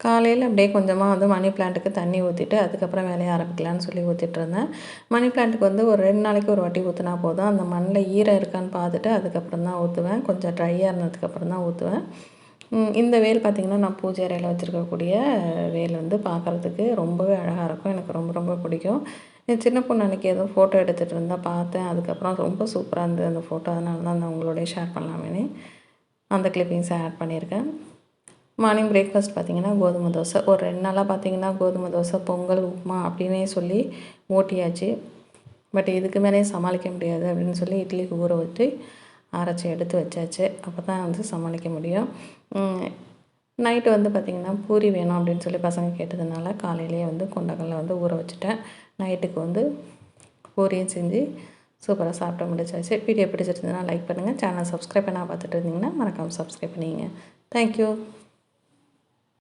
காலையில அப்படியே கொஞ்சமா வந்து மணி பிளான்ட்டுக்கு தண்ணி ஊத்திட்டு, அதுக்கப்புறம் வேலைய ஆரம்பிக்கலான்னு சொல்லி ஊத்திட்டுருந்தேன். மணி பிளான்ட்டுக்கு வந்து ஒரு 2 நாளைக்கு ஒரு வாட்டி ஊத்துனா போதும். அந்த மண்ல ஈரம் இருக்கான்னு பார்த்துட்டு, அதுக்கப்புறம் தான் ஊத்துவேன். கொஞ்சம் ட்ரையா இருந்ததுக்கப்புறம் தான் ஊத்துவேன். இந்த வேல் பார்த்திங்கன்னா, நான் பூஜை அறையில வச்சுருக்கக்கூடிய வேல் வந்து பார்க்குறதுக்கு ரொம்பவே அழகா இருக்கும். எனக்கு ரொம்ப ரொம்ப பிடிக்கும். என் சின்ன பொண்ணு அன்னைக்கு ஏதோ ஃபோட்டோ எடுத்துகிட்டு இருந்தா பார்த்தேன். அதுக்கப்புறம் ரொம்ப சூப்பரா இருந்தது அந்த ஃபோட்டோ. அதனால தான் நான் உங்களோடயே ஷேர் பண்ணலாமேன்னு அந்த கிளிப்பிங்ஸை ஆட் பண்ணியிருக்கேன். மார்னிங் பிரேக்ஃபாஸ்ட் பார்த்திங்கன்னா, கோதுமை தோசை. ஒரு 2 நாளா பார்த்திங்கன்னா, கோதுமை தோசை, பொங்கல், உப்புமா அப்படின்னே சொல்லி ஓட்டியாச்சு. பட் இதுக்கு மேலேயும் சமாளிக்க முடியாது அப்படின்னு சொல்லி இட்லிக்கு ஊற வச்சு அரைச்சி எடுத்து வச்சாச்சு. அப்போ தான் வந்து சமாளிக்க முடியும். நைட்டு வந்து பார்த்திங்கன்னா, பூரி வேணும் அப்படின்னு சொல்லி பசங்க கேட்டதுனால காலையிலேயே வந்து கொண்டக்கடலை வந்து ஊற வச்சுட்டேன். நைட்டுக்கு வந்து பூரியும் செஞ்சு சூப்பராக சாப்பிட்டு முடிச்சாச்சு. வீடியோ பிடிச்சிருந்ததுன்னா லைக் பண்ணுங்கள். சேனல் சப்ஸ்கிரைப் பண்ணாம பார்த்துட்டு இருந்தீங்கன்னா மறக்காமல் சப்ஸ்கிரைப் பண்ணிக்கங்க. தேங்க்யூ.